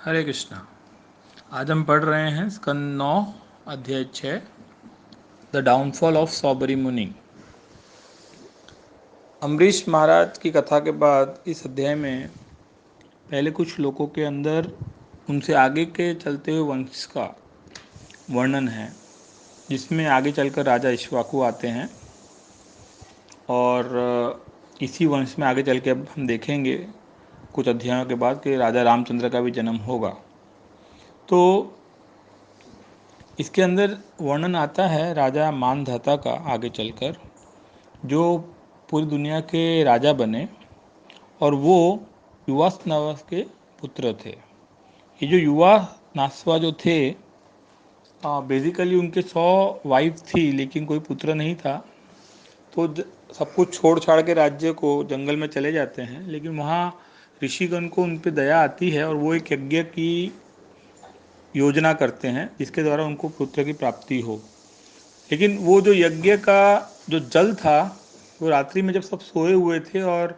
हरे कृष्णा। आज हम पढ़ रहे हैं स्कंद 9 अध्याय 6 द डाउनफॉल ऑफ सौबरी मुनि। अम्बरीश महाराज की कथा के बाद इस अध्याय में पहले कुछ लोगों के अंदर उनसे आगे के चलते हुए वंश का वर्णन है, जिसमें आगे चलकर राजा इक्ष्वाकु आते हैं और इसी वंश में आगे चल के अब हम देखेंगे कुछ अध्यायों के बाद कि राजा रामचंद्र का भी जन्म होगा। तो इसके अंदर वर्णन आता है राजा मानधाता का आगे चलकर, जो पूरी दुनिया के राजा बने और वो युवा नासवा के पुत्र थे। ये जो युवा नासवा जो थे, बेसिकली उनके 100 वाइफ थी लेकिन कोई पुत्र नहीं था। तो सब कुछ छोड़ छाड़ के राज्य को जंगल में चले जाते हैं, लेकिन वहाँ ऋषिगण को उन पर दया आती है और वो एक यज्ञ की योजना करते हैं जिसके द्वारा उनको पुत्र की प्राप्ति हो। लेकिन वो जो यज्ञ का जो जल था, वो रात्रि में जब सब सोए हुए थे और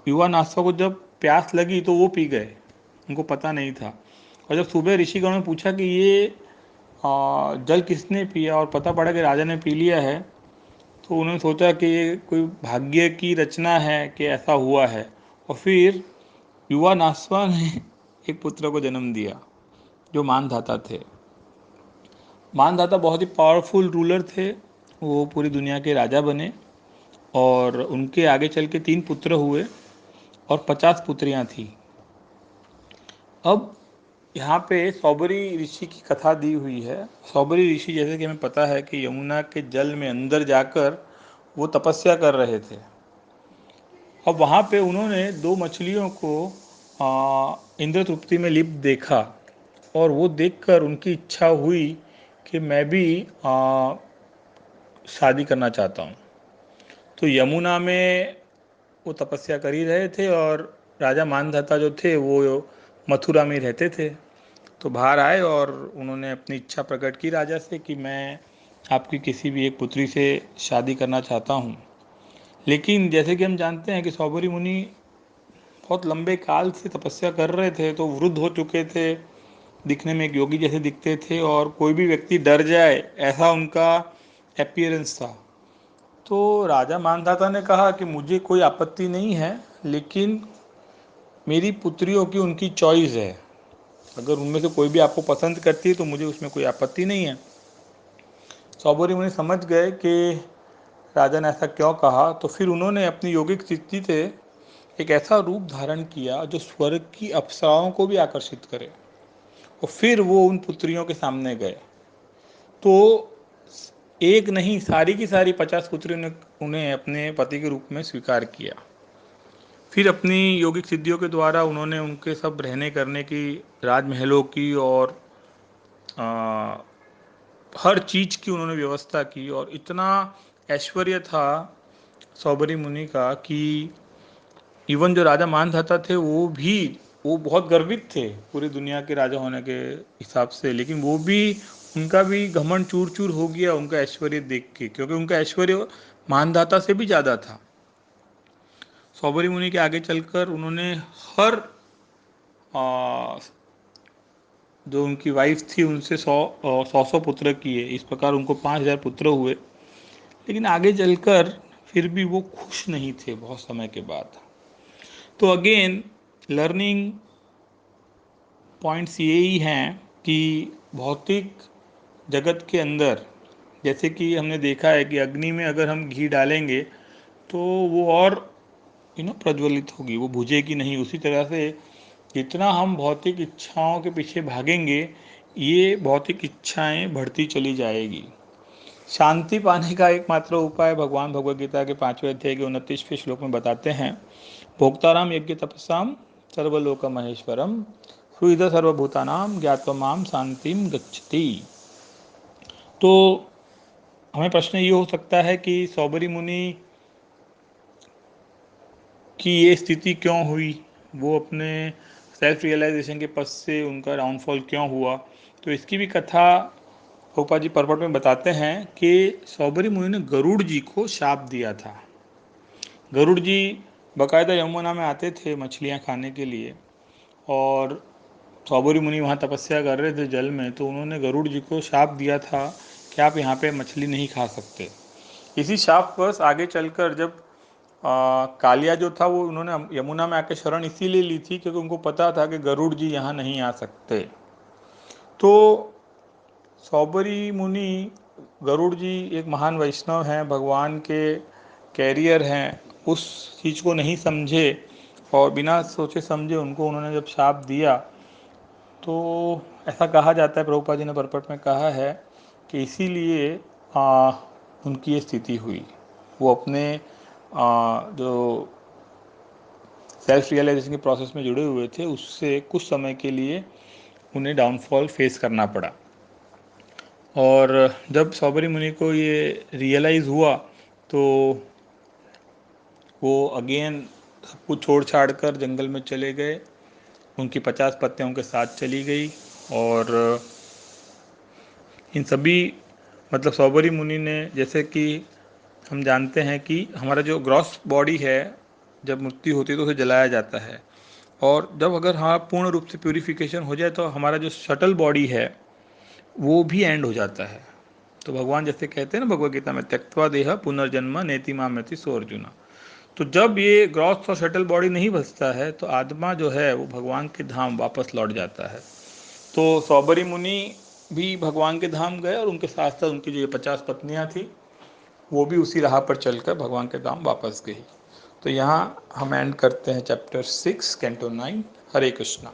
युवा नासवा को जब प्यास लगी तो वो पी गए, उनको पता नहीं था। और जब सुबह ऋषिगण ने पूछा कि ये जल किसने पिया और पता पड़ा कि राजा ने पी लिया है, तो उन्होंने सोचा कि ये कोई भाग्य की रचना है कि ऐसा हुआ है। और फिर युवा नासवा ने एक पुत्र को जन्म दिया जो मानधाता थे। मानधाता बहुत ही पावरफुल रूलर थे, वो पूरी दुनिया के राजा बने और उनके आगे चल के 3 पुत्र हुए और 50 पुत्रियां थी। अब यहाँ पे सौबरी ऋषि की कथा दी हुई है। सौबरी ऋषि, जैसे कि हमें पता है कि यमुना के जल में अंदर जाकर वो तपस्या कर रहे थे। अब वहाँ पे उन्होंने 2 मछलियों को इंद्र तृप्ति में लिप्त देखा और वो देखकर उनकी इच्छा हुई कि मैं भी शादी करना चाहता हूँ। तो यमुना में वो तपस्या कर ही रहे थे और राजा मानधाता जो थे वो मथुरा में रहते थे। तो बाहर आए और उन्होंने अपनी इच्छा प्रकट की राजा से कि मैं आपकी किसी भी एक पुत्री से शादी करना चाहता हूँ। लेकिन जैसे कि हम जानते हैं कि सौबरी मुनि बहुत लंबे काल से तपस्या कर रहे थे, तो वृद्ध हो चुके थे, दिखने में एक योगी जैसे दिखते थे और कोई भी व्यक्ति डर जाए ऐसा उनका अपीयरेंस था। तो राजा मानधाता ने कहा कि मुझे कोई आपत्ति नहीं है, लेकिन मेरी पुत्रियों की उनकी चॉइस है, अगर उनमें से कोई भी आपको पसंद करती है तो मुझे उसमें कोई आपत्ति नहीं है। सौबरी मुनि समझ गए कि राजा ने ऐसा क्यों कहा, तो फिर उन्होंने अपनी योगिक स्थिति से एक ऐसा रूप धारण किया जो स्वर्ग की अप्सराओं को भी आकर्षित करे और फिर वो उन पुत्रियों के सामने गए। तो एक नहीं, सारी की सारी 50 पुत्रियों ने उन्हें अपने पति के रूप में स्वीकार किया। फिर अपनी योगिक सिद्धियों के द्वारा उन्होंने उनके सब रहने करने की, राजमहलों की और आ, हर चीज़ की उन्होंने व्यवस्था की और इतना ऐश्वर्य था सौबरी मुनि का कि इवन जो राजा मानधाता थे वो बहुत गर्वित थे पूरी दुनिया के राजा होने के हिसाब से। लेकिन वो भी, उनका भी घमंड चूर चूर हो गया उनका ऐश्वर्य देख के, क्योंकि उनका ऐश्वर्य मानधाता से भी ज़्यादा था। सौबरी मुनि के आगे चलकर उन्होंने हर आ, जो उनकी वाइफ थी उनसे 100 पुत्र किए। इस प्रकार उनको 5000 पुत्र हुए। लेकिन आगे चलकर फिर भी वो खुश नहीं थे बहुत समय के बाद। तो अगेन लर्निंग पॉइंट्स यही हैं कि भौतिक जगत के अंदर, जैसे कि हमने देखा है कि अग्नि में अगर हम घी डालेंगे तो वो और प्रज्वलित होगी, वो बुझेगी नहीं। उसी तरह से जितना हम भौतिक इच्छाओं के पीछे भागेंगे, ये भौतिक इच्छाएं बढ़ती चली जाएगी। शांति पाने का एकमात्र उपाय भगवान भगवद गीता के 5वें अध्याय के 29वें श्लोक में बताते हैं, भोक्ताराम यज्ञ तपसाम सर्वलोक महेश्वरम सुविधा सर्वभूतानाम ज्ञात्वा माम शांतिम गच्छति। तो हमें प्रश्न ये हो सकता है कि सौबरी मुनि की ये स्थिति क्यों हुई, वो अपने सेल्फ रियलाइजेशन के पश्च से उनका डाउनफॉल क्यों हुआ। तो इसकी भी कथा भोपा जी पर्वत में बताते हैं कि सौबरी मुनि ने गरुड़ जी को शाप दिया था। गरुड़ जी बाकायदा यमुना में आते थे मछलियाँ खाने के लिए और सौबरी मुनि वहाँ तपस्या कर रहे थे जल में, तो उन्होंने गरुड़ जी को शाप दिया था कि आप यहाँ पे मछली नहीं खा सकते। इसी शाप बस आगे चलकर जब कालिया जो था वो उन्होंने यमुना में आके शरण इसीलिए ली थी क्योंकि उनको पता था कि गरुड़ जी यहाँ नहीं आ सकते। तो सौबरी मुनि, गरुड़ जी एक महान वैष्णव हैं, भगवान के कैरियर हैं, उस चीज़ को नहीं समझे और बिना सोचे समझे उनको उन्होंने जब शाप दिया, तो ऐसा कहा जाता है, प्रभुपाद जी ने परपट में कहा है कि इसीलिए उनकी ये स्थिति हुई। वो अपने जो सेल्फ रियलाइजेशन के प्रोसेस में जुड़े हुए थे, उससे कुछ समय के लिए उन्हें डाउनफॉल फेस करना पड़ा। और जब सौबरी मुनि को ये रियलाइज़ हुआ तो वो अगेन सब कुछ छोड़ छाड़ कर जंगल में चले गए। उनकी 50 पत्नियां उनके साथ चली गई और इन सभी मतलब सौबरी मुनि ने, जैसे कि हम जानते हैं कि हमारा जो ग्रॉस बॉडी है, जब मृत्यु होती है तो उसे जलाया जाता है, और जब अगर हाँ पूर्ण रूप से प्यूरिफिकेशन हो जाए तो हमारा जो शटल बॉडी है वो भी एंड हो जाता है। तो भगवान जैसे कहते हैं ना भगवद गीता में, त्यक्त्वा देह पुनर्जन्म नेति मामयति सो अर्जुना। तो जब ये ग्रॉस और शटल बॉडी नहीं बचता है तो आत्मा जो है वो भगवान के धाम वापस लौट जाता है। तो सौबरी मुनि भी भगवान के धाम गए और उनके साथ साथ उनकी जो ये 50 पत्नियां थी वो भी उसी राह पर चलकर भगवान के धाम वापस गई। तो यहाँ हम एंड करते हैं चैप्टर 6 कैंटो 9। हरे कृष्णा।